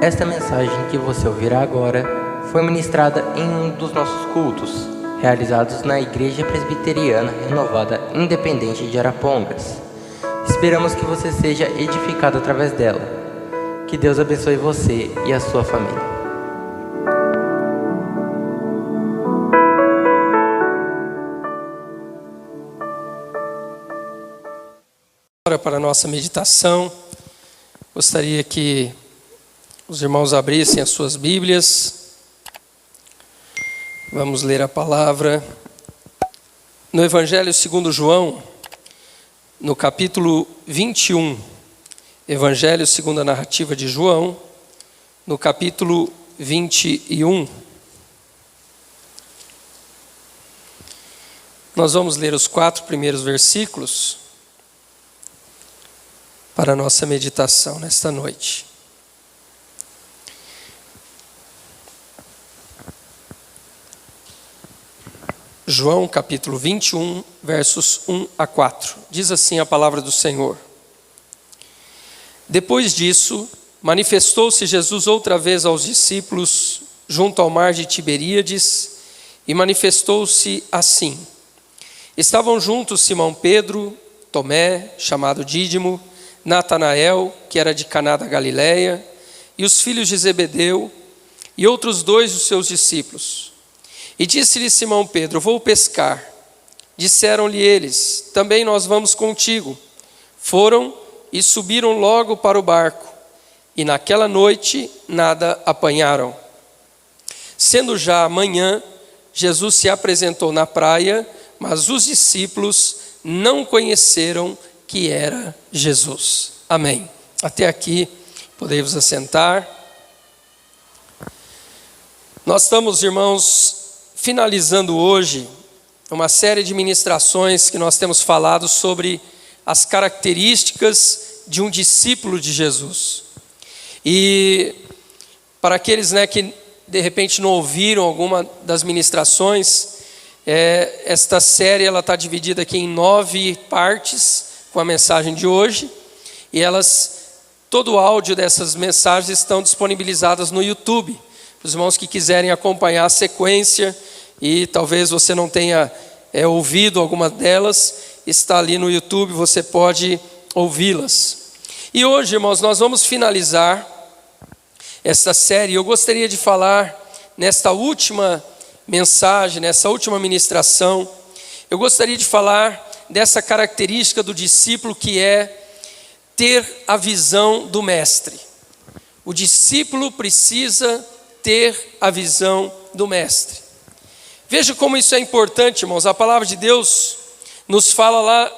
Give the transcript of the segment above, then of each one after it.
Esta mensagem que você ouvirá agora foi ministrada em um dos nossos cultos, realizados na Igreja Presbiteriana Renovada Independente de Arapongas. Esperamos que você seja edificado através dela. Que Deus abençoe você e a sua família. Agora, para a nossa meditação, gostaria que os irmãos abrissem as suas Bíblias. Vamos ler a palavra no Evangelho segundo João, no capítulo 21. Evangelho segundo a narrativa de João, no capítulo 21. Nós vamos ler os 4 primeiros versículos para a nossa meditação nesta noite. João capítulo 21, versos 1 a 4. Diz assim a palavra do Senhor. Depois disso, manifestou-se Jesus outra vez aos discípulos junto ao mar de Tiberíades e manifestou-se assim. Estavam juntos Simão Pedro, Tomé, chamado Dídimo, Natanael, que era de Caná da Galileia, e os filhos de Zebedeu, e outros 2 dos seus discípulos. E disse-lhe Simão Pedro: vou pescar. Disseram-lhe eles: também nós vamos contigo. Foram e subiram logo para o barco, e naquela noite nada apanharam. Sendo já amanhã, Jesus se apresentou na praia, mas os discípulos não conheceram que era Jesus. Amém. Até aqui, podemos assentar. Nós estamos, irmãos, finalizando hoje uma série de ministrações que nós temos falado sobre as características de um discípulo de Jesus. E para aqueles que de repente não ouviram alguma das ministrações, esta série está dividida aqui em 9 partes com a mensagem de hoje, e todo o áudio dessas mensagens estão disponibilizadas no YouTube. Para os irmãos que quiserem acompanhar a sequência, e talvez você não tenha ouvido alguma delas, está ali no YouTube, você pode ouvi-las. E hoje, irmãos, nós vamos finalizar essa série. Eu gostaria de falar nesta última mensagem, nessa última ministração, eu gostaria de falar dessa característica do discípulo, que é ter a visão do mestre. O discípulo precisa ter a visão do mestre. Veja como isso é importante, irmãos. A palavra de Deus nos fala lá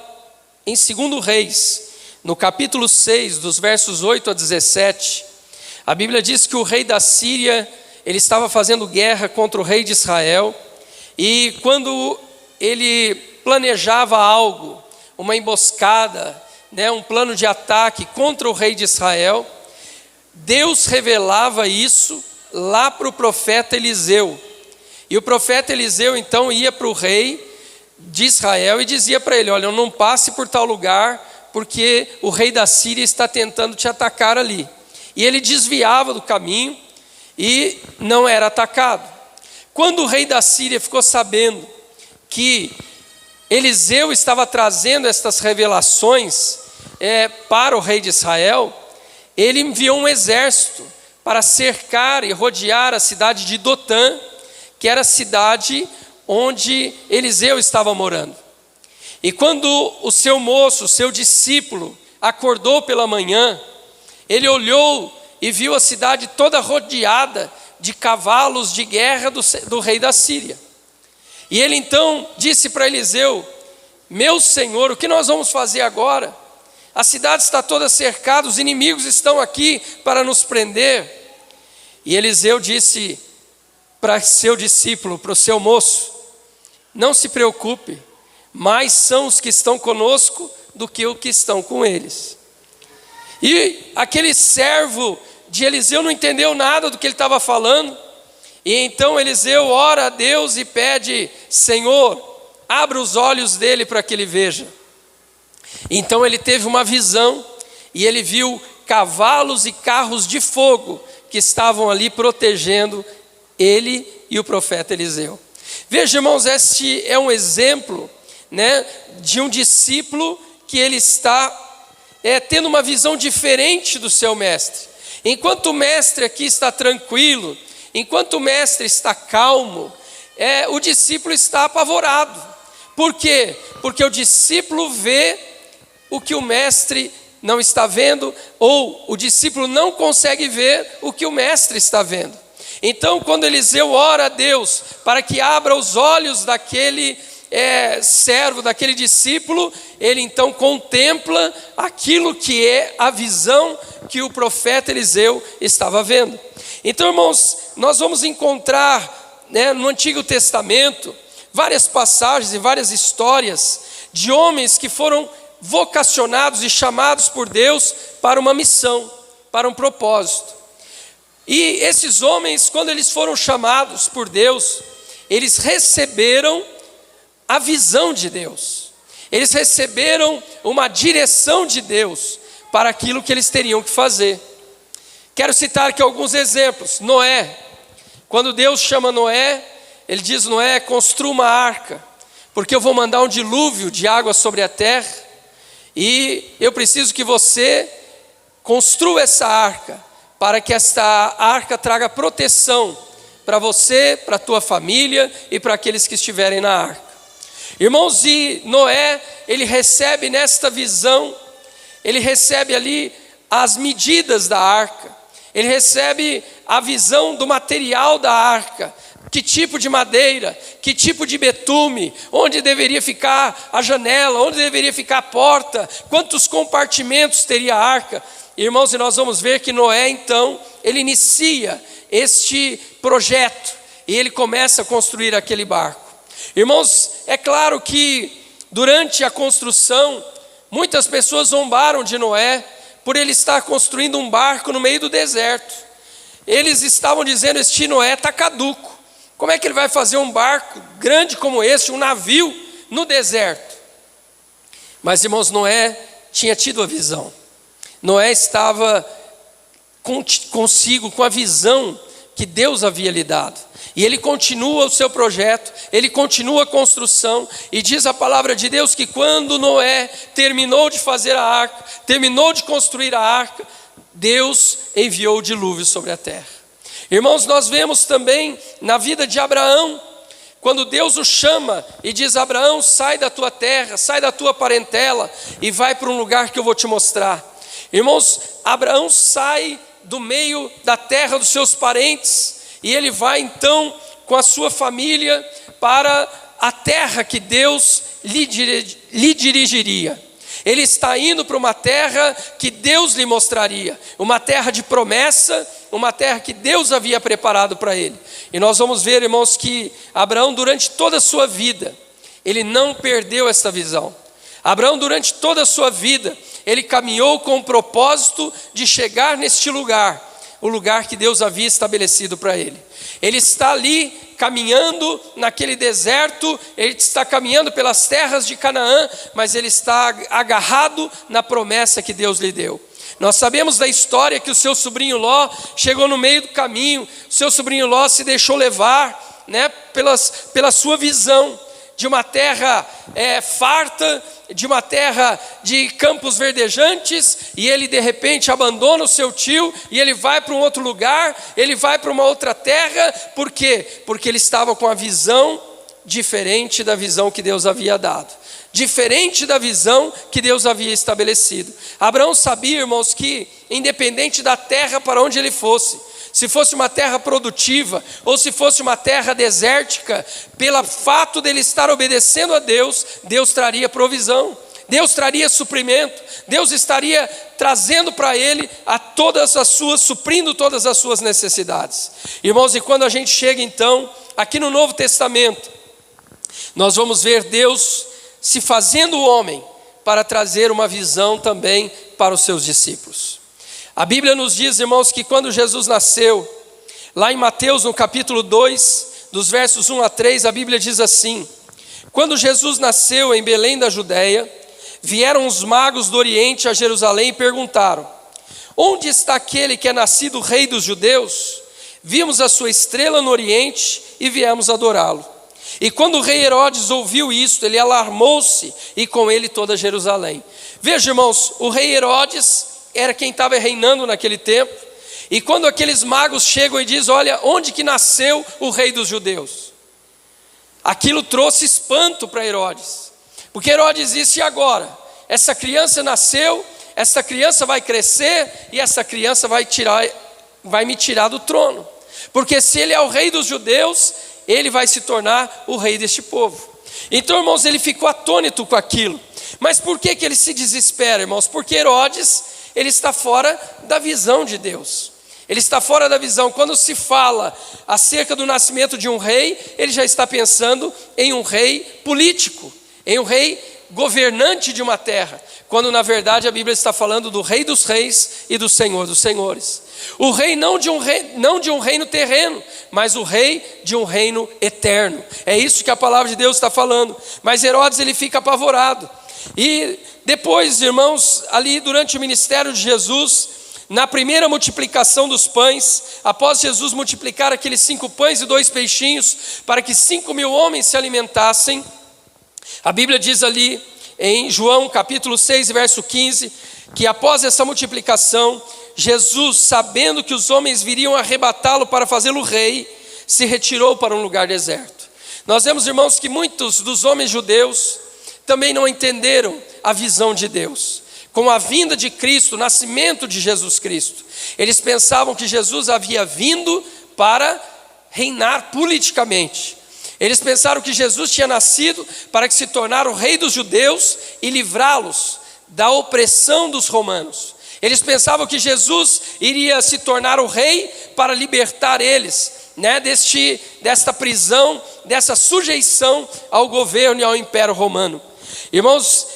em 2 Reis, no capítulo 6, dos versos 8 a 17. A Bíblia diz que o rei da Síria, ele estava fazendo guerra contra o rei de Israel, e quando ele planejava algo, uma emboscada, um plano de ataque contra o rei de Israel, Deus revelava isso lá para o profeta Eliseu. E o profeta Eliseu então ia para o rei de Israel e dizia para ele: olha, não passe por tal lugar, porque o rei da Síria está tentando te atacar ali. E ele desviava do caminho e não era atacado. Quando o rei da Síria ficou sabendo que Eliseu estava trazendo estas revelações para o rei de Israel, ele enviou um exército para cercar e rodear a cidade de Dotã, que era a cidade onde Eliseu estava morando. E quando o seu moço, o seu discípulo, acordou pela manhã, ele olhou e viu a cidade toda rodeada de cavalos de guerra do rei da Síria. E ele então disse para Eliseu: meu senhor, o que nós vamos fazer agora? A cidade está toda cercada, os inimigos estão aqui para nos prender. E Eliseu disse para seu discípulo, para o seu moço: não se preocupe, mais são os que estão conosco do que os que estão com eles. E aquele servo de Eliseu não entendeu nada do que ele estava falando, e então Eliseu ora a Deus e pede: Senhor, abra os olhos dele para que ele veja. Então ele teve uma visão, e ele viu cavalos e carros de fogo que estavam ali protegendo ele e o profeta Eliseu. Veja, irmãos, este é um exemplo, né, de um discípulo que ele está tendo uma visão diferente do seu mestre. Enquanto o mestre aqui está tranquilo, enquanto o mestre está calmo, o discípulo está apavorado. Por quê? Porque o discípulo vê o que o mestre não está vendo, ou o discípulo não consegue ver o que o mestre está vendo. Então, quando Eliseu ora a Deus para que abra os olhos daquele servo, daquele discípulo, ele então contempla aquilo que é a visão que o profeta Eliseu estava vendo. Então, irmãos, nós vamos encontrar, né, no Antigo Testamento várias passagens e várias histórias de homens que foram vocacionados e chamados por Deus para uma missão, para um propósito. E esses homens, quando eles foram chamados por Deus, eles receberam a visão de Deus. Eles receberam uma direção de Deus para aquilo que eles teriam que fazer. Quero citar aqui alguns exemplos. Noé, quando Deus chama Noé, ele diz: Noé, construa uma arca, porque eu vou mandar um dilúvio de água sobre a terra, e eu preciso que você construa essa arca, para que esta arca traga proteção para você, para a tua família e para aqueles que estiverem na arca. Irmãos, e Noé, ele recebe nesta visão, ele recebe ali as medidas da arca, ele recebe a visão do material da arca, que tipo de madeira, que tipo de betume, onde deveria ficar a janela, onde deveria ficar a porta, quantos compartimentos teria a arca. Irmãos, e nós vamos ver que Noé, então, ele inicia este projeto e ele começa a construir aquele barco. Irmãos, é claro que durante a construção, muitas pessoas zombaram de Noé por ele estar construindo um barco no meio do deserto. Eles estavam dizendo: este Noé está caduco. Como é que ele vai fazer um barco grande como esse, um navio, no deserto? Mas, irmãos, Noé tinha tido a visão. Noé estava consigo com a visão que Deus havia lhe dado. E ele continua o seu projeto, ele continua a construção, e diz a palavra de Deus que quando Noé terminou de fazer a arca, terminou de construir a arca, Deus enviou o dilúvio sobre a terra. Irmãos, nós vemos também na vida de Abraão, quando Deus o chama e diz: Abraão, sai da tua terra, sai da tua parentela e vai para um lugar que eu vou te mostrar. Irmãos, Abraão sai do meio da terra dos seus parentes, e ele vai então com a sua família para a terra que Deus lhe dirigiria. Ele está indo para uma terra que Deus lhe mostraria, uma terra de promessa, uma terra que Deus havia preparado para ele. E nós vamos ver, irmãos, que Abraão, durante toda a sua vida, ele não perdeu essa visão. Abraão, durante toda a sua vida, ele caminhou com o propósito de chegar neste lugar, o lugar que Deus havia estabelecido para ele. Ele está ali caminhando naquele deserto, ele está caminhando pelas terras de Canaã, mas ele está agarrado na promessa que Deus lhe deu. Nós sabemos da história que o seu sobrinho Ló chegou no meio do caminho, o seu sobrinho Ló se deixou levar, né, pela sua visão de uma terra farta, de uma terra de campos verdejantes, e ele de repente abandona o seu tio, e ele vai para um outro lugar, ele vai para uma outra terra. Por quê? Porque ele estava com a visão diferente da visão que Deus havia dado, diferente da visão que Deus havia estabelecido. Abraão sabia, irmãos, que independente da terra para onde ele fosse, se fosse uma terra produtiva ou se fosse uma terra desértica, pelo fato dele estar obedecendo a Deus, Deus traria provisão, Deus traria suprimento, Deus estaria trazendo para ele suprindo todas as suas necessidades. Irmãos, e quando a gente chega então aqui no Novo Testamento, nós vamos ver Deus se fazendo homem para trazer uma visão também para os seus discípulos. A Bíblia nos diz, irmãos, que quando Jesus nasceu, lá em Mateus, no capítulo 2, dos versos 1 a 3, a Bíblia diz assim: quando Jesus nasceu em Belém da Judéia, vieram os magos do Oriente a Jerusalém e perguntaram: Onde está aquele que é nascido rei dos judeus? Vimos a sua estrela no oriente e viemos adorá-lo. E quando o rei Herodes ouviu isto, ele alarmou-se e com ele toda Jerusalém. Veja, irmãos, o rei Herodes era quem estava reinando naquele tempo. E quando aqueles magos chegam e dizem: olha, onde que nasceu o rei dos judeus? Aquilo trouxe espanto para Herodes. Porque Herodes disse: e agora? Essa criança nasceu, essa criança vai crescer e essa criança vai me tirar do trono. Porque se ele é o rei dos judeus, ele vai se tornar o rei deste povo. Então, irmãos, ele ficou atônito com aquilo. Mas por que ele se desespera, irmãos? Porque Herodes, ele está fora da visão de Deus. Ele está fora da visão. Quando se fala acerca do nascimento de um rei, ele já está pensando em um rei político, em um rei governante de uma terra, quando na verdade a Bíblia está falando do rei dos reis e do senhor dos senhores. O rei não de um reino terreno, mas o rei de um reino eterno. É isso que a palavra de Deus está falando. Mas Herodes, ele fica apavorado. E depois, irmãos, ali durante o ministério de Jesus, na primeira multiplicação dos pães, após Jesus multiplicar aqueles 5 pães e 2 peixinhos, para que 5.000 homens se alimentassem, a Bíblia diz ali em João capítulo 6, verso 15, que após essa multiplicação, Jesus, sabendo que os homens viriam arrebatá-lo para fazê-lo rei, se retirou para um lugar deserto. Nós vemos, irmãos, que muitos dos homens judeus também não entenderam a visão de Deus. Com a vinda de Cristo, o nascimento de Jesus Cristo, eles pensavam que Jesus havia vindo para reinar politicamente. Eles pensaram que Jesus tinha nascido para que se tornar o rei dos judeus e livrá-los da opressão dos romanos. Eles pensavam que Jesus iria se tornar o rei para libertar eles, desta prisão, dessa sujeição ao governo e ao império romano. Irmãos,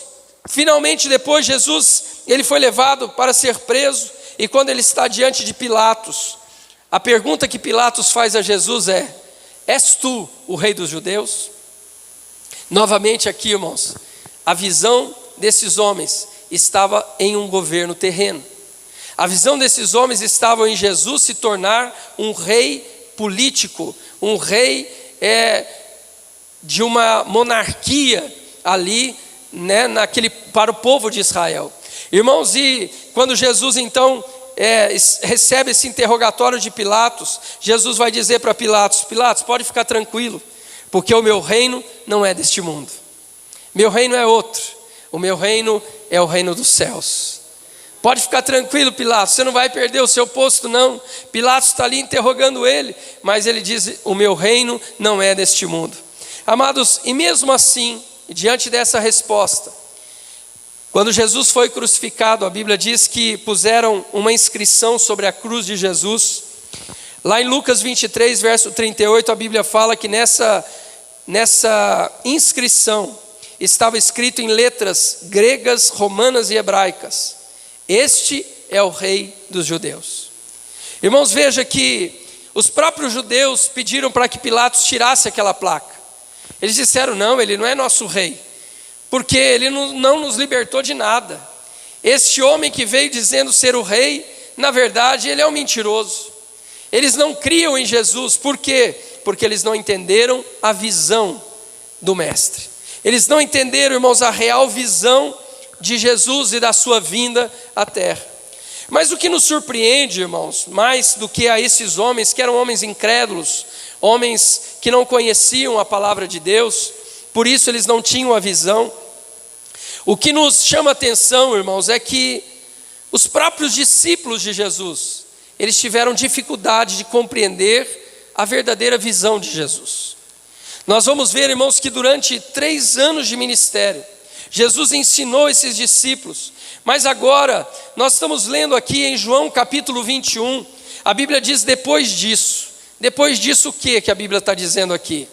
finalmente depois Jesus, ele foi levado para ser preso, e quando ele está diante de Pilatos, a pergunta que Pilatos faz a Jesus é: és tu o rei dos judeus? Novamente aqui, irmãos, a visão desses homens estava em um governo terreno. A visão desses homens estava em Jesus se tornar um rei político, um rei de uma monarquia ali, para o povo de Israel. Irmãos, e quando Jesus então recebe esse interrogatório de Pilatos, Jesus vai dizer para Pilatos: Pilatos, pode ficar tranquilo, porque o meu reino não é deste mundo. Meu reino é outro. O meu reino é o reino dos céus. Pode ficar tranquilo, Pilatos, você não vai perder o seu posto, não. Pilatos está ali interrogando ele, mas ele diz: o meu reino não é deste mundo. Amados, e mesmo assim, diante dessa resposta, quando Jesus foi crucificado, a Bíblia diz que puseram uma inscrição sobre a cruz de Jesus. Lá em Lucas 23, verso 38, a Bíblia fala que nessa inscrição estava escrito em letras gregas, romanas e hebraicas: este é o rei dos judeus. Irmãos, veja que os próprios judeus pediram para que Pilatos tirasse aquela placa. Eles disseram: não, ele não é nosso rei, porque ele não nos libertou de nada. Este homem que veio dizendo ser o rei, na verdade ele é um mentiroso. Eles não criam em Jesus. Por quê? Porque eles não entenderam a visão do mestre. Eles não entenderam, irmãos, a real visão de Jesus e da sua vinda à terra. Mas o que nos surpreende, irmãos, mais do que a esses homens, que eram homens incrédulos, homens que não conheciam a palavra de Deus, por isso eles não tinham a visão. O que nos chama a atenção, irmãos, é que os próprios discípulos de Jesus, eles tiveram dificuldade de compreender a verdadeira visão de Jesus. Nós vamos ver, irmãos, que durante 3 anos de ministério, Jesus ensinou esses discípulos. Mas agora, nós estamos lendo aqui em João capítulo 21, a Bíblia diz depois disso. Depois disso o que a Bíblia está dizendo aqui?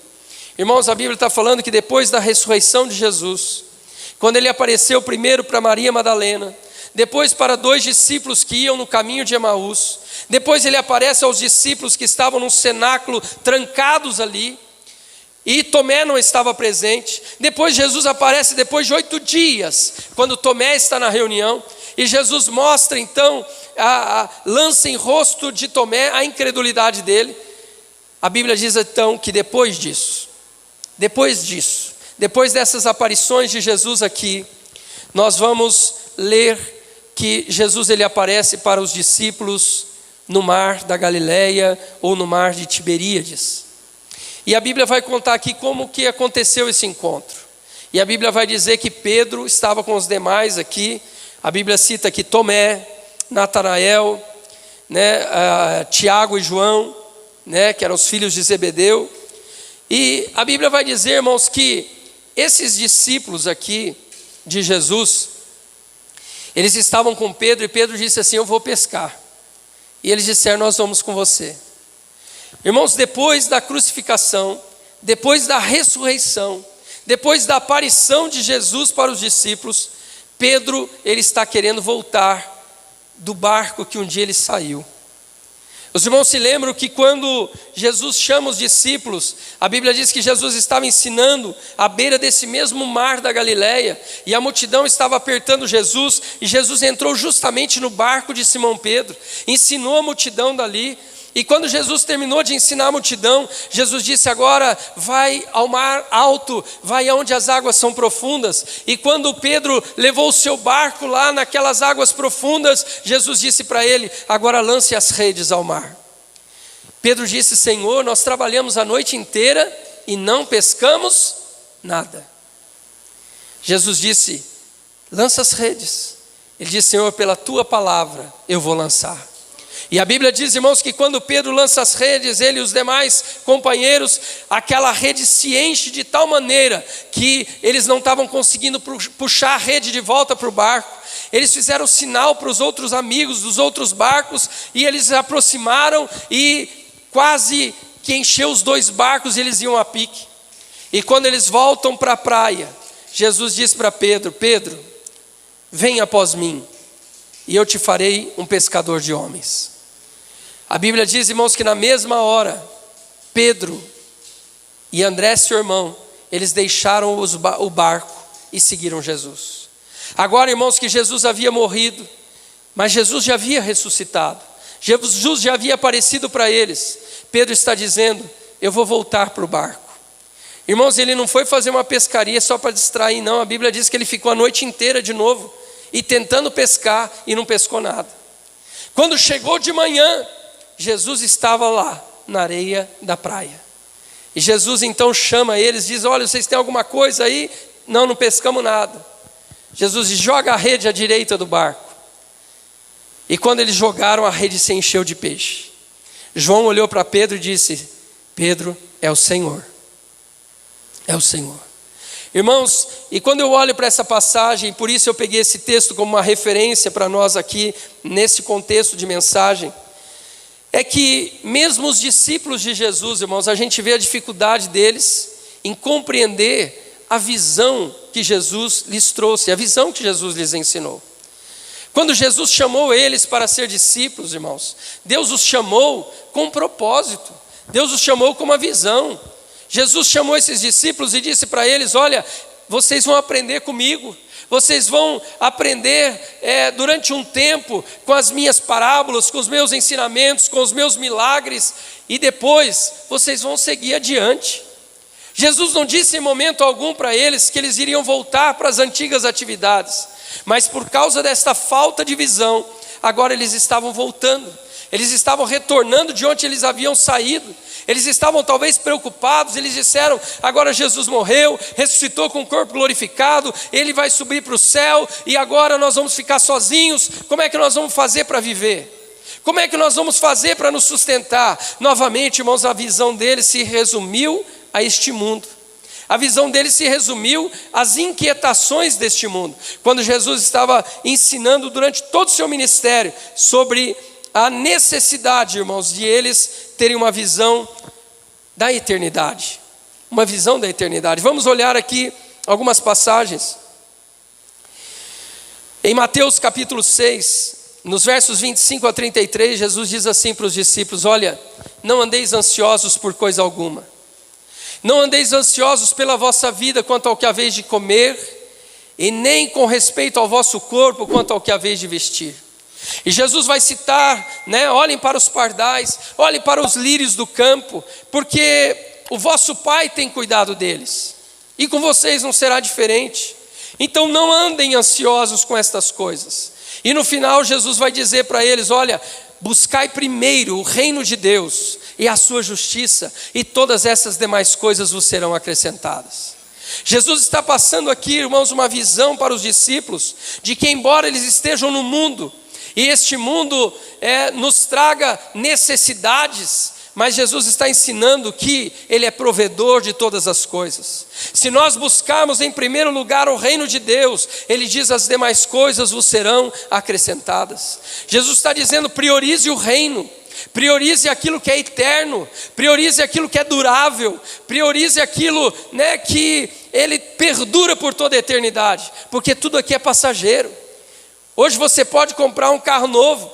Irmãos, a Bíblia está falando que depois da ressurreição de Jesus, quando ele apareceu primeiro para Maria Madalena, depois para 2 discípulos que iam no caminho de Emaús, depois ele aparece aos discípulos que estavam num cenáculo trancados ali, e Tomé não estava presente. Depois Jesus aparece depois de 8 dias, quando Tomé está na reunião, e Jesus mostra então lança em rosto de Tomé a incredulidade dele. A Bíblia diz então que depois dessas aparições de Jesus aqui, nós vamos ler que Jesus ele aparece para os discípulos no mar da Galileia ou no mar de Tiberíades. E a Bíblia vai contar aqui como que aconteceu esse encontro. E a Bíblia vai dizer que Pedro estava com os demais aqui. A Bíblia cita aqui Tomé, Natanael, Tiago e João, que eram os filhos de Zebedeu. E a Bíblia vai dizer, irmãos, que esses discípulos aqui de Jesus, eles estavam com Pedro e Pedro disse assim: eu vou pescar. E eles disseram: nós vamos com você. Irmãos, depois da crucificação, depois da ressurreição, depois da aparição de Jesus para os discípulos, Pedro, ele está querendo voltar do barco que um dia ele saiu. Os irmãos se lembram que quando Jesus chama os discípulos, a Bíblia diz que Jesus estava ensinando à beira desse mesmo mar da Galileia, e a multidão estava apertando Jesus, e Jesus entrou justamente no barco de Simão Pedro, ensinou a multidão dali. E quando Jesus terminou de ensinar a multidão, Jesus disse: agora vai ao mar alto, vai aonde as águas são profundas. E quando Pedro levou o seu barco lá naquelas águas profundas, Jesus disse para ele: agora lance as redes ao mar. Pedro disse: Senhor, nós trabalhamos a noite inteira e não pescamos nada. Jesus disse: lança as redes. Ele disse: Senhor, pela tua palavra eu vou lançar. E a Bíblia diz, irmãos, que quando Pedro lança as redes, ele e os demais companheiros, aquela rede se enche de tal maneira que eles não estavam conseguindo puxar a rede de volta para o barco. Eles fizeram sinal para os outros amigos dos outros barcos, e eles se aproximaram e quase que encheu os dois barcos, e eles iam a pique. E quando eles voltam para a praia, Jesus diz para Pedro: Pedro, vem após mim, e eu te farei um pescador de homens. A Bíblia diz, irmãos, que na mesma hora, Pedro e André, seu irmão, eles deixaram o barco e seguiram Jesus. Agora, irmãos, que Jesus havia morrido, mas Jesus já havia ressuscitado, Jesus já havia aparecido para eles. Pedro está dizendo: eu vou voltar para o barco. Irmãos, ele não foi fazer uma pescaria só para distrair, não. A Bíblia diz que ele ficou a noite inteira de novo e tentando pescar, e não pescou nada. Quando chegou de manhã, Jesus estava lá na areia da praia. E Jesus então chama eles, diz: olha, vocês têm alguma coisa aí? Não pescamos nada. Jesus diz: joga a rede à direita do barco. E quando eles jogaram, a rede se encheu de peixe. João olhou para Pedro e disse: Pedro, é o Senhor. É o Senhor. Irmãos, e quando eu olho para essa passagem, por isso eu peguei esse texto como uma referência para nós aqui, nesse contexto de mensagem, é que mesmo os discípulos de Jesus, irmãos, a gente vê a dificuldade deles em compreender a visão que Jesus lhes trouxe, a visão que Jesus lhes ensinou. Quando Jesus chamou eles para ser discípulos, irmãos, Deus os chamou com um propósito, Deus os chamou com uma visão. Jesus chamou esses discípulos e disse para eles: olha, vocês vão aprender comigo, vocês vão aprender durante um tempo com as minhas parábolas, com os meus ensinamentos, com os meus milagres, e depois vocês vão seguir adiante. Jesus não disse em momento algum para eles que eles iriam voltar para as antigas atividades, mas por causa desta falta de visão, agora eles estavam voltando, eles estavam retornando de onde eles haviam saído. Eles estavam talvez preocupados, eles disseram: agora Jesus morreu, ressuscitou com o corpo glorificado, Ele vai subir para o céu, e agora nós vamos ficar sozinhos, como é que nós vamos fazer para viver? Como é que nós vamos fazer para nos sustentar? Novamente, irmãos, a visão deles se resumiu a este mundo. A visão deles se resumiu às inquietações deste mundo. Quando Jesus estava ensinando durante todo o seu ministério sobre a necessidade, irmãos, de eles terem uma visão da eternidade. Uma visão da eternidade. Vamos olhar aqui algumas passagens. Em Mateus capítulo 6, nos versos 25 a 33, Jesus diz assim para os discípulos: olha, não andeis ansiosos por coisa alguma. Não andeis ansiosos pela vossa vida quanto ao que haveis de comer, e nem com respeito ao vosso corpo quanto ao que haveis de vestir. E Jesus vai citar, olhem para os pardais, olhem para os lírios do campo, porque o vosso Pai tem cuidado deles, e com vocês não será diferente. Então não andem ansiosos com estas coisas. E no final Jesus vai dizer para eles: olha, buscai primeiro o reino de Deus e a sua justiça, e todas essas demais coisas vos serão acrescentadas. Jesus está passando aqui, irmãos, uma visão para os discípulos, de que embora eles estejam no mundo, e este mundo nos traga necessidades, mas Jesus está ensinando que Ele é provedor de todas as coisas. Se nós buscarmos em primeiro lugar o reino de Deus, Ele diz: as demais coisas vos serão acrescentadas. Jesus está dizendo: priorize o reino, priorize aquilo que é eterno, priorize aquilo que é durável, priorize aquilo que Ele perdura por toda a eternidade, porque tudo aqui é passageiro. Hoje você pode comprar um carro novo,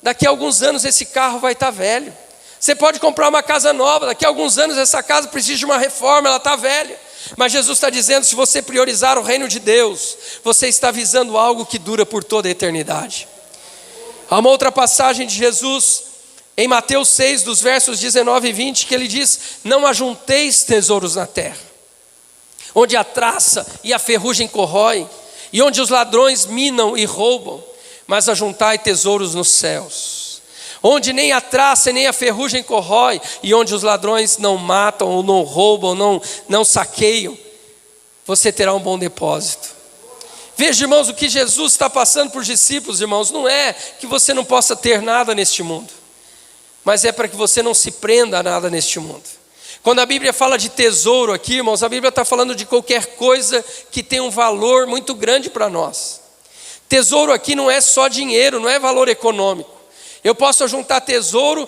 daqui a alguns anos esse carro vai estar velho. Você pode comprar uma casa nova, daqui a alguns anos essa casa precisa de uma reforma, ela está velha. Mas Jesus está dizendo: se você priorizar o reino de Deus, você está visando algo que dura por toda a eternidade. Há uma outra passagem de Jesus, em Mateus 6, dos versos 19 e 20, que Ele diz: não ajunteis tesouros na terra, onde a traça e a ferrugem corroem, e onde os ladrões minam e roubam, mas ajuntai tesouros nos céus, onde nem a traça nem a ferrugem corrói, e onde os ladrões não matam, ou não roubam, não saqueiam, você terá um bom depósito. Veja, irmãos, o que Jesus está passando para os discípulos, irmãos, não é que você não possa ter nada neste mundo, mas é para que você não se prenda a nada neste mundo. Quando a Bíblia fala de tesouro aqui, irmãos, a Bíblia está falando de qualquer coisa que tem um valor muito grande para nós. Tesouro aqui não é só dinheiro, não é valor econômico. Eu posso juntar tesouro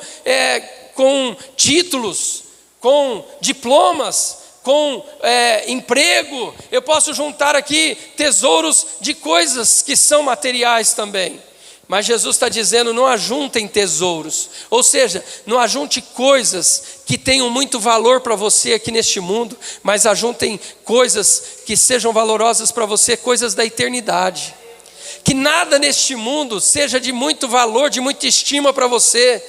com títulos, com diplomas, com emprego. Eu posso juntar aqui tesouros de coisas que são materiais também. Mas Jesus está dizendo: não ajuntem tesouros, ou seja, não ajunte coisas que tenham muito valor para você aqui neste mundo, mas ajuntem coisas que sejam valorosas para você, coisas da eternidade. Que nada neste mundo seja de muito valor, de muita estima para você.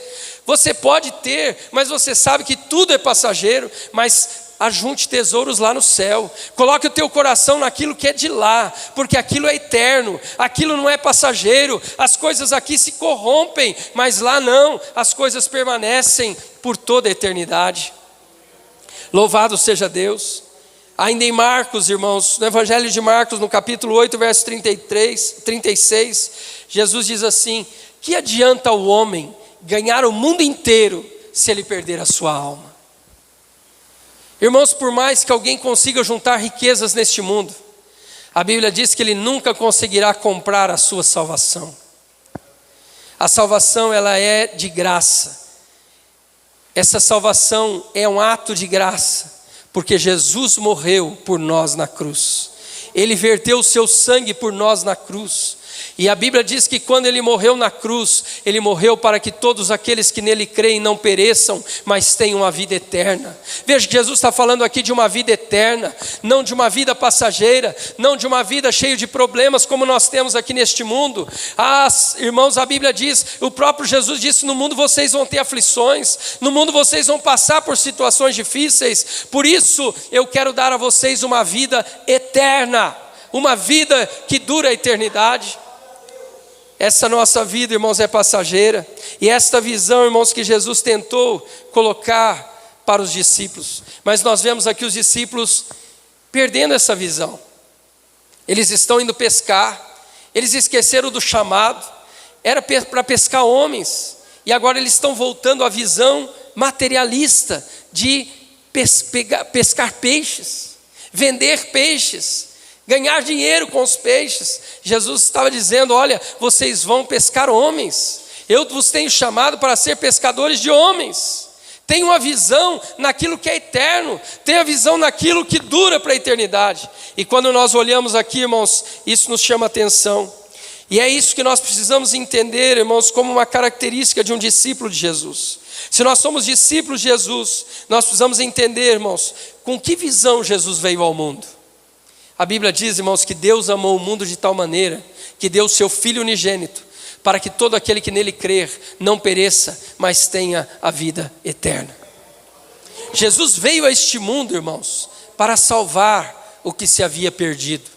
Você pode ter, mas você sabe que tudo é passageiro, mas ajunte tesouros lá no céu. Coloque o teu coração naquilo que é de lá, porque aquilo é eterno, aquilo não é passageiro. As coisas aqui se corrompem, mas lá não, as coisas permanecem por toda a eternidade. Louvado seja Deus. Ainda em Marcos, irmãos, no Evangelho de Marcos, no capítulo 8, verso 36, Jesus diz assim: que adianta o homem ganhar o mundo inteiro se ele perder a sua alma? Irmãos, por mais que alguém consiga juntar riquezas neste mundo, a Bíblia diz que ele nunca conseguirá comprar a sua salvação. A salvação, ela é de graça. Essa salvação é um ato de graça, porque Jesus morreu por nós na cruz. Ele verteu o seu sangue por nós na cruz. E a Bíblia diz que quando Ele morreu na cruz, Ele morreu para que todos aqueles que nele creem não pereçam, mas tenham a vida eterna. Veja que Jesus está falando aqui de uma vida eterna, não de uma vida passageira, não de uma vida cheia de problemas como nós temos aqui neste mundo. Irmãos, a Bíblia diz, o próprio Jesus disse: no mundo vocês vão ter aflições, no mundo vocês vão passar por situações difíceis, por isso eu quero dar a vocês uma vida eterna, uma vida que dura a eternidade. Essa nossa vida, irmãos, é passageira. E esta visão, irmãos, que Jesus tentou colocar para os discípulos. Mas nós vemos aqui os discípulos perdendo essa visão. Eles estão indo pescar. Eles esqueceram do chamado. Era para pescar homens. E agora eles estão voltando à visão materialista de pescar peixes, vender peixes, ganhar dinheiro com os peixes. Jesus estava dizendo: olha, vocês vão pescar homens, eu vos tenho chamado para ser pescadores de homens. Tenha uma visão naquilo que é eterno, tenha visão naquilo que dura para a eternidade. E quando nós olhamos aqui, irmãos, isso nos chama atenção. E é isso que nós precisamos entender, irmãos, como uma característica de um discípulo de Jesus. Se nós somos discípulos de Jesus, nós precisamos entender, irmãos, com que visão Jesus veio ao mundo. A Bíblia diz, irmãos, que Deus amou o mundo de tal maneira que deu o seu Filho unigênito, para que todo aquele que nele crer não pereça, mas tenha a vida eterna. Jesus veio a este mundo, irmãos, para salvar o que se havia perdido.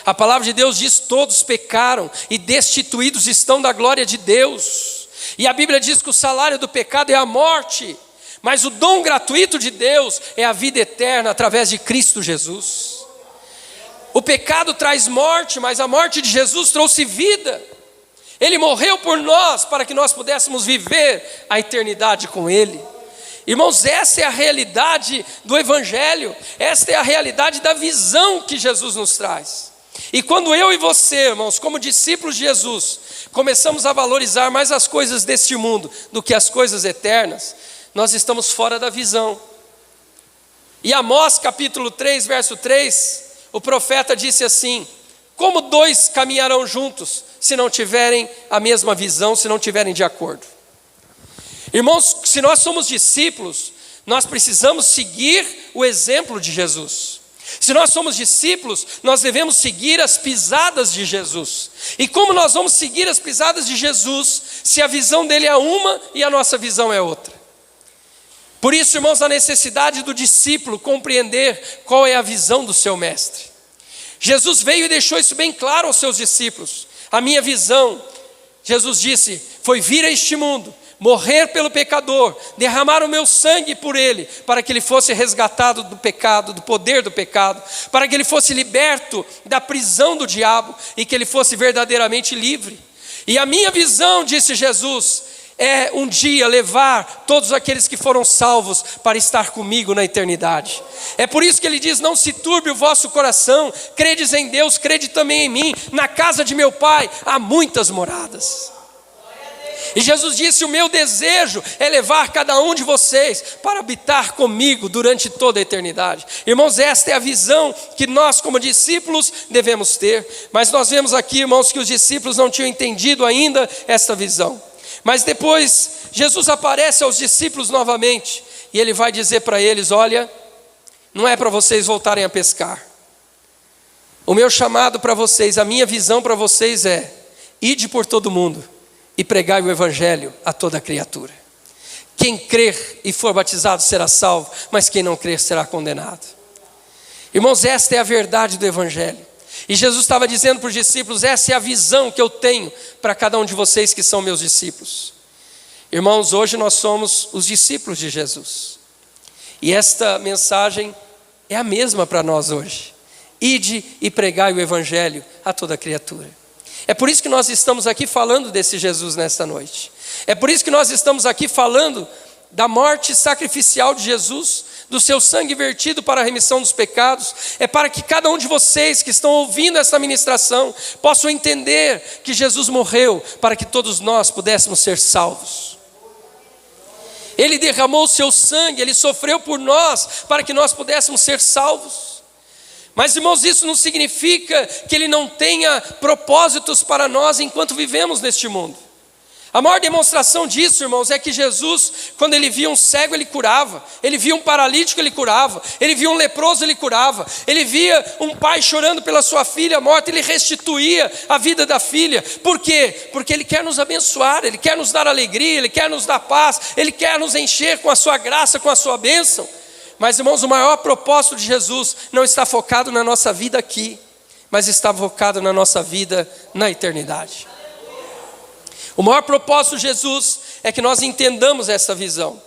A palavra de Deus diz: todos pecaram e destituídos estão da glória de Deus. E a Bíblia diz que o salário do pecado é a morte, mas o dom gratuito de Deus é a vida eterna através de Cristo Jesus. O pecado traz morte, mas a morte de Jesus trouxe vida. Ele morreu por nós para que nós pudéssemos viver a eternidade com Ele. Irmãos, essa é a realidade do Evangelho, esta é a realidade da visão que Jesus nos traz. E quando eu e você, irmãos, como discípulos de Jesus, começamos a valorizar mais as coisas deste mundo do que as coisas eternas, nós estamos fora da visão. E Amós capítulo 3, verso 3, o profeta disse assim: como dois caminharão juntos se não tiverem a mesma visão, se não tiverem de acordo? Irmãos, se nós somos discípulos, nós precisamos seguir o exemplo de Jesus. Se nós somos discípulos, nós devemos seguir as pisadas de Jesus. E como nós vamos seguir as pisadas de Jesus, se a visão dele é uma e a nossa visão é outra? Por isso, irmãos, a necessidade do discípulo compreender qual é a visão do seu mestre. Jesus veio e deixou isso bem claro aos seus discípulos. A minha visão, Jesus disse, foi vir a este mundo, morrer pelo pecador, derramar o meu sangue por ele, para que ele fosse resgatado do pecado, do poder do pecado, para que ele fosse liberto da prisão do diabo e que ele fosse verdadeiramente livre. E a minha visão, disse Jesus, é um dia levar todos aqueles que foram salvos para estar comigo na eternidade. É por isso que ele diz: não se turbe o vosso coração, credes em Deus, crede também em mim, na casa de meu Pai há muitas moradas. E Jesus disse: o meu desejo é levar cada um de vocês para habitar comigo durante toda a eternidade. Irmãos, esta é a visão que nós como discípulos devemos ter. Mas nós vemos aqui, irmãos, que os discípulos não tinham entendido ainda esta visão. Mas depois Jesus aparece aos discípulos novamente e ele vai dizer para eles: olha, não é para vocês voltarem a pescar. O meu chamado para vocês, a minha visão para vocês é: ide por todo mundo e pregai o evangelho a toda criatura. Quem crer e for batizado será salvo, mas quem não crer será condenado. Irmãos, esta é a verdade do evangelho. E Jesus estava dizendo para os discípulos: essa é a visão que eu tenho para cada um de vocês que são meus discípulos. Irmãos, hoje nós somos os discípulos de Jesus. E esta mensagem é a mesma para nós hoje. Ide e pregai o evangelho a toda criatura. É por isso que nós estamos aqui falando desse Jesus nesta noite. É por isso que nós estamos aqui falando da morte sacrificial de Jesus, do seu sangue vertido para a remissão dos pecados. É para que cada um de vocês que estão ouvindo essa ministração possam entender que Jesus morreu para que todos nós pudéssemos ser salvos. Ele derramou o seu sangue, ele sofreu por nós para que nós pudéssemos ser salvos. Mas, irmãos, isso não significa que ele não tenha propósitos para nós enquanto vivemos neste mundo. A maior demonstração disso, irmãos, é que Jesus, quando ele via um cego, ele curava. Ele via um paralítico, ele curava. Ele via um leproso, ele curava. Ele via um pai chorando pela sua filha morta, ele restituía a vida da filha. Por quê? Porque ele quer nos abençoar, ele quer nos dar alegria, ele quer nos dar paz, ele quer nos encher com a sua graça, com a sua bênção. Mas, irmãos, o maior propósito de Jesus não está focado na nossa vida aqui, mas está focado na nossa vida na eternidade. O maior propósito de Jesus é que nós entendamos essa visão.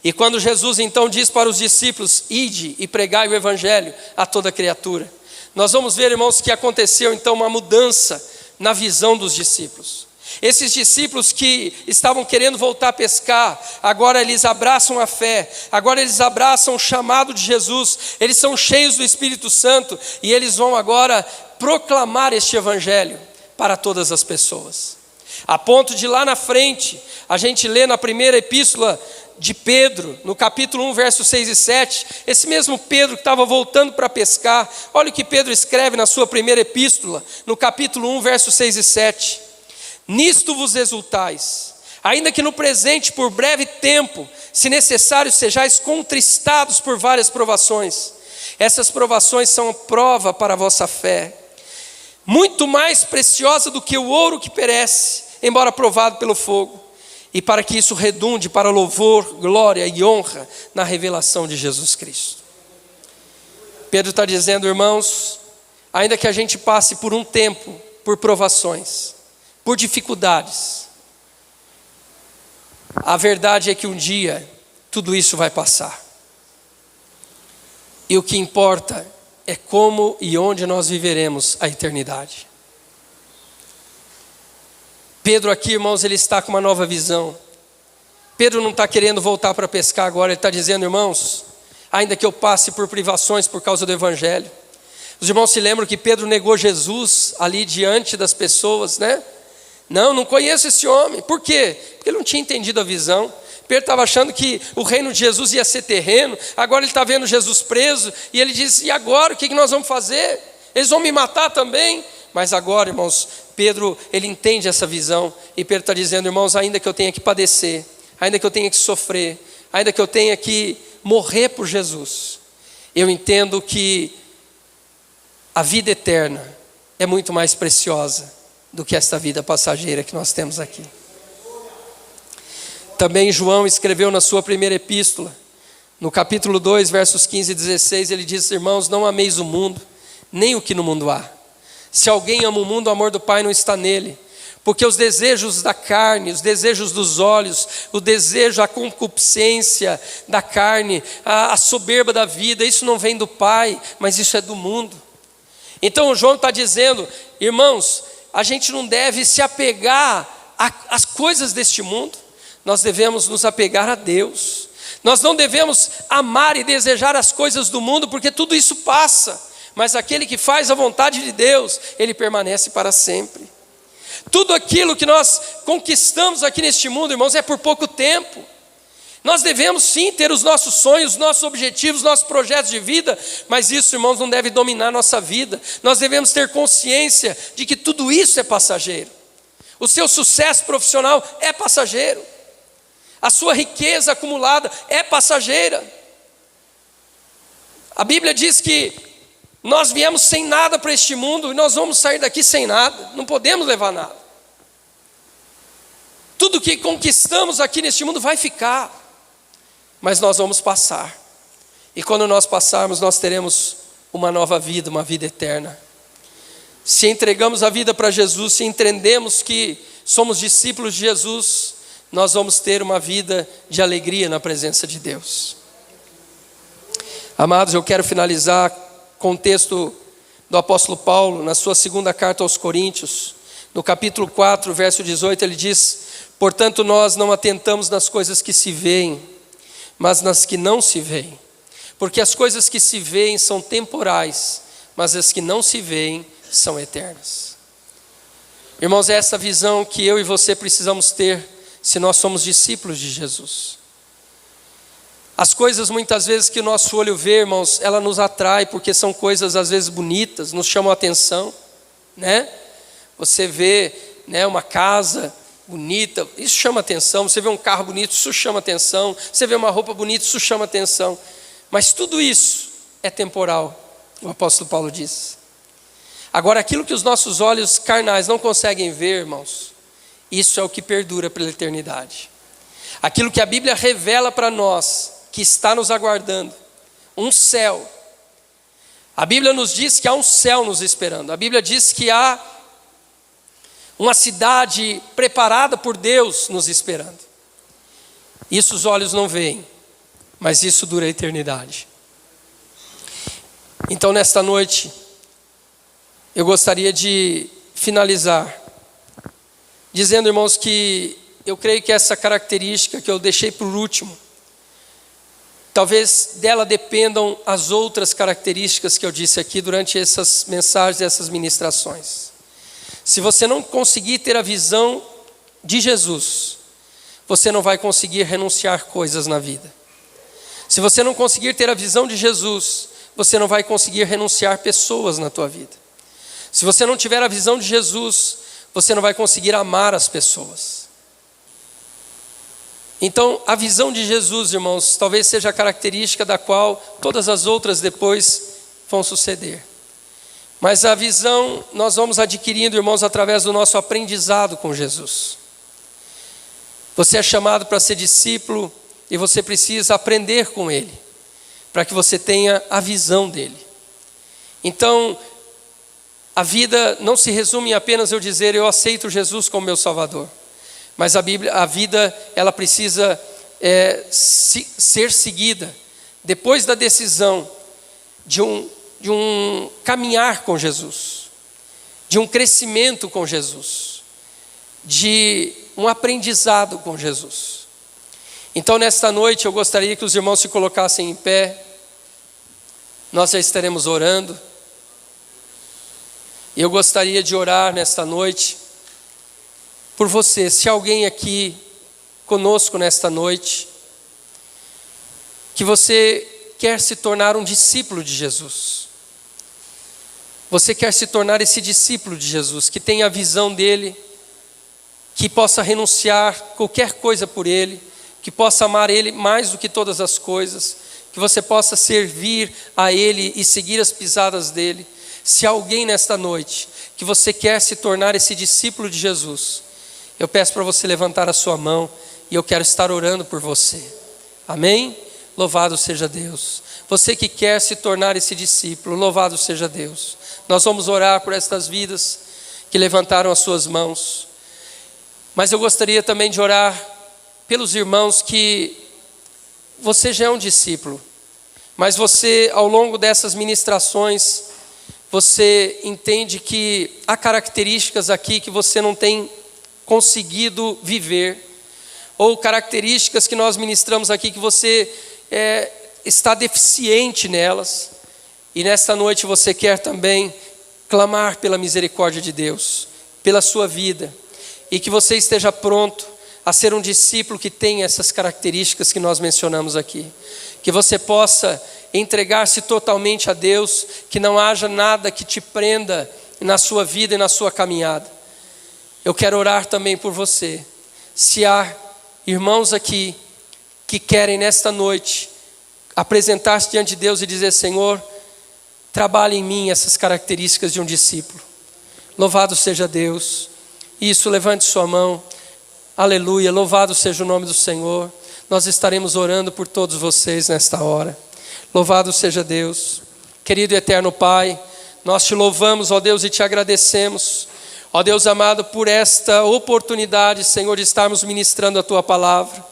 E quando Jesus então diz para os discípulos: ide e pregai o evangelho a toda criatura, nós vamos ver, irmãos, que aconteceu então uma mudança na visão dos discípulos. Esses discípulos que estavam querendo voltar a pescar, agora eles abraçam a fé, agora eles abraçam o chamado de Jesus, eles são cheios do Espírito Santo e eles vão agora proclamar este evangelho para todas as pessoas. A ponto de lá na frente, a gente lê na primeira epístola de Pedro, no capítulo 1, versos 6 e 7, esse mesmo Pedro que estava voltando para pescar, olha o que Pedro escreve na sua primeira epístola, no capítulo 1, versos 6 e 7. Nisto vos exultais, ainda que no presente por breve tempo, se necessário sejais contristados por várias provações. Essas provações são prova para a vossa fé, muito mais preciosa do que o ouro que perece, embora provado pelo fogo, e para que isso redunde para louvor, glória e honra na revelação de Jesus Cristo. Pedro está dizendo, irmãos, ainda que a gente passe por um tempo, por provações, por dificuldades, a verdade é que um dia tudo isso vai passar. E o que importa é como e onde nós viveremos a eternidade. Pedro aqui, irmãos, ele está com uma nova visão. Pedro não está querendo voltar para pescar agora, ele está dizendo, irmãos, ainda que eu passe por privações por causa do Evangelho. Os irmãos se lembram que Pedro negou Jesus ali diante das pessoas, né? Não conheço esse homem. Por quê? Porque ele não tinha entendido a visão. Pedro estava achando que o reino de Jesus ia ser terreno, agora ele está vendo Jesus preso, e ele diz, e agora, o que nós vamos fazer? Eles vão me matar também? Mas agora, irmãos, Pedro, ele entende essa visão, e Pedro está dizendo, irmãos, ainda que eu tenha que padecer, ainda que eu tenha que sofrer, ainda que eu tenha que morrer por Jesus, eu entendo que a vida eterna é muito mais preciosa do que esta vida passageira que nós temos aqui. Também João escreveu na sua primeira epístola, no capítulo 2, versos 15 e 16, ele diz, irmãos, não ameis o mundo, nem o que no mundo há. Se alguém ama o mundo, o amor do Pai não está nele. Porque os desejos da carne, os desejos dos olhos, o desejo, a concupiscência da carne, a soberba da vida, isso não vem do Pai, mas isso é do mundo. Então João está dizendo, irmãos, a gente não deve se apegar às coisas deste mundo, nós devemos nos apegar a Deus. Nós não devemos amar e desejar as coisas do mundo, porque tudo isso passa, mas aquele que faz a vontade de Deus, ele permanece para sempre. Tudo aquilo que nós conquistamos aqui neste mundo, irmãos, é por pouco tempo. Nós devemos sim ter os nossos sonhos, os nossos objetivos, os nossos projetos de vida, mas isso, irmãos, não deve dominar a nossa vida. Nós devemos ter consciência de que tudo isso é passageiro. O seu sucesso profissional é passageiro. A sua riqueza acumulada é passageira. A Bíblia diz que nós viemos sem nada para este mundo e nós vamos sair daqui sem nada, não podemos levar nada. Tudo que conquistamos aqui neste mundo vai ficar, mas nós vamos passar. E quando nós passarmos, nós teremos uma nova vida, uma vida eterna. Se entregamos a vida para Jesus, se entendemos que somos discípulos de Jesus, nós vamos ter uma vida de alegria na presença de Deus. Amados, eu quero finalizar com o texto do apóstolo Paulo, na sua segunda carta aos Coríntios, no capítulo 4, verso 18, ele diz, portanto nós não atentamos nas coisas que se veem, mas nas que não se veem, porque as coisas que se veem são temporais, mas as que não se veem são eternas. Irmãos, é essa visão que eu e você precisamos ter, se nós somos discípulos de Jesus. As coisas muitas vezes que o nosso olho vê, irmãos, ela nos atrai, porque são coisas às vezes bonitas, nos chamam a atenção, né? Você vê, né, uma casa bonita, isso chama atenção. Você vê um carro bonito, isso chama atenção. Você vê uma roupa bonita, isso chama atenção. Mas tudo isso é temporal, o apóstolo Paulo diz. Agora, aquilo que os nossos olhos carnais não conseguem ver, irmãos, isso é o que perdura pela eternidade. Aquilo que a Bíblia revela para nós, que está nos aguardando, um céu. A Bíblia nos diz que há um céu nos esperando. A Bíblia diz que há uma cidade preparada por Deus nos esperando. Isso os olhos não veem, mas isso dura a eternidade. Então, nesta noite, eu gostaria de finalizar dizendo, irmãos, que eu creio que essa característica que eu deixei por último, talvez dela dependam as outras características que eu disse aqui durante essas mensagens, essas ministrações. Se você não conseguir ter a visão de Jesus, você não vai conseguir renunciar coisas na vida. Se você não conseguir ter a visão de Jesus, você não vai conseguir renunciar pessoas na tua vida. Se você não tiver a visão de Jesus, você não vai conseguir amar as pessoas. Então, a visão de Jesus, irmãos, talvez seja a característica da qual todas as outras depois vão suceder. Mas a visão nós vamos adquirindo, irmãos, através do nosso aprendizado com Jesus. Você é chamado para ser discípulo e você precisa aprender com Ele, para que você tenha a visão dele. Então, a vida não se resume em apenas eu dizer eu aceito Jesus como meu Salvador. Mas a vida ela precisa ser seguida depois da decisão de um caminhar com Jesus, de um crescimento com Jesus, de um aprendizado com Jesus. Então, nesta noite, eu gostaria que os irmãos se colocassem em pé. Nós já estaremos orando. E eu gostaria de orar nesta noite por você. Se alguém aqui conosco nesta noite, que você quer se tornar um discípulo de Jesus. Você quer se tornar esse discípulo de Jesus, que tenha a visão dele, que possa renunciar qualquer coisa por ele, que possa amar ele mais do que todas as coisas, que você possa servir a ele e seguir as pisadas dele. Se alguém nesta noite, que você quer se tornar esse discípulo de Jesus, eu peço para você levantar a sua mão e eu quero estar orando por você. Amém? Louvado seja Deus. Você que quer se tornar esse discípulo, louvado seja Deus. Nós vamos orar por estas vidas que levantaram as suas mãos. Mas eu gostaria também de orar pelos irmãos que você já é um discípulo, mas você, ao longo dessas ministrações, você entende que há características aqui que você não tem conseguido viver, ou características que nós ministramos aqui que você está deficiente nelas, e nesta noite você quer também clamar pela misericórdia de Deus, pela sua vida, e que você esteja pronto a ser um discípulo que tem essas características que nós mencionamos aqui. Que você possa entregar-se totalmente a Deus, que não haja nada que te prenda na sua vida e na sua caminhada. Eu quero orar também por você. Se há irmãos aqui que querem nesta noite apresentar-se diante de Deus e dizer: Senhor, trabalhe em mim essas características de um discípulo. Louvado seja Deus. Isso, levante sua mão. Aleluia, louvado seja o nome do Senhor. Nós estaremos orando por todos vocês nesta hora. Louvado seja Deus. Querido e eterno Pai, nós te louvamos, ó Deus, e te agradecemos, ó Deus amado, por esta oportunidade, Senhor, de estarmos ministrando a tua palavra.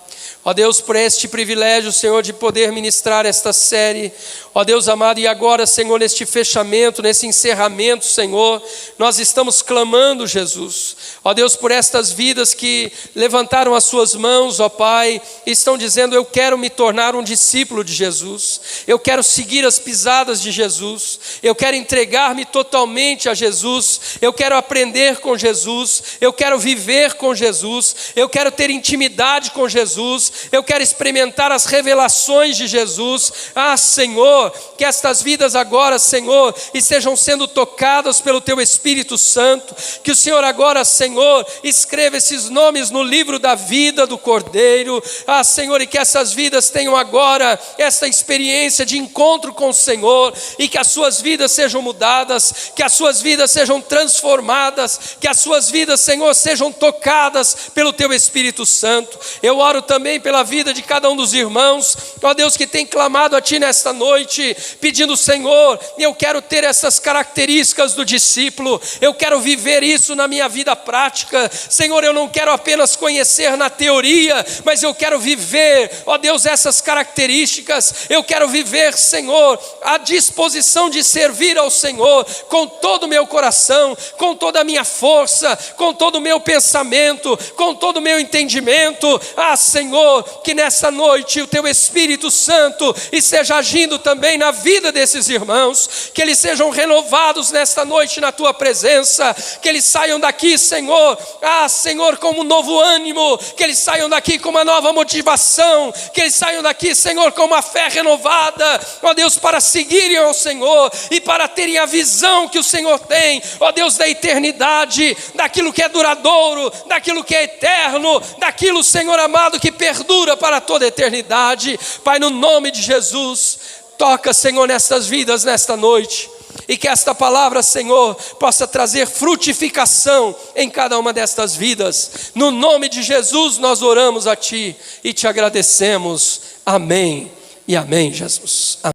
Ó Deus, por este privilégio, Senhor, de poder ministrar esta série. Ó Deus amado, e agora, Senhor, neste fechamento, nesse encerramento, Senhor, nós estamos clamando, Jesus. Ó Deus, por estas vidas que levantaram as suas mãos, ó Pai, e estão dizendo: eu quero me tornar um discípulo de Jesus. Eu quero seguir as pisadas de Jesus. Eu quero entregar-me totalmente a Jesus. Eu quero aprender com Jesus. Eu quero viver com Jesus. Eu quero ter intimidade com Jesus. Eu quero experimentar as revelações de Jesus. Ah, Senhor, que estas vidas agora, Senhor, estejam sendo tocadas pelo Teu Espírito Santo. Que o Senhor agora, Senhor, escreva esses nomes no livro da vida do Cordeiro. Ah, Senhor, e que essas vidas tenham agora esta experiência de encontro com o Senhor, e que as suas vidas sejam mudadas, que as suas vidas sejam transformadas, que as suas vidas, Senhor, sejam tocadas pelo Teu Espírito Santo. Eu oro também pela vida de cada um dos irmãos, ó Deus, que tem clamado a Ti nesta noite, pedindo: Senhor, eu quero ter essas características do discípulo, eu quero viver isso na minha vida prática. Senhor, eu não quero apenas conhecer na teoria, mas eu quero viver, ó Deus, essas características. Eu quero viver, Senhor, a disposição de servir ao Senhor com todo o meu coração, com toda a minha força, com todo o meu pensamento, com todo o meu entendimento. Ah, Senhor, que nessa noite o Teu Espírito Santo esteja agindo também na vida desses irmãos, que eles sejam renovados nesta noite na Tua presença, que eles saiam daqui, Senhor, Senhor, com um novo ânimo, que eles saiam daqui com uma nova motivação, que eles saiam daqui, Senhor, com uma fé renovada, ó Deus, para seguirem ao Senhor e para terem a visão que o Senhor tem, ó Deus, da eternidade, daquilo que é duradouro, daquilo que é eterno, daquilo, Senhor amado, que perdura para toda a eternidade. Pai, no nome de Jesus, toca, Senhor, nestas vidas nesta noite. e que esta palavra, Senhor, possa trazer frutificação em cada uma destas vidas. No nome de Jesus nós oramos a Ti e te agradecemos. Amém e amém, Jesus. Amém.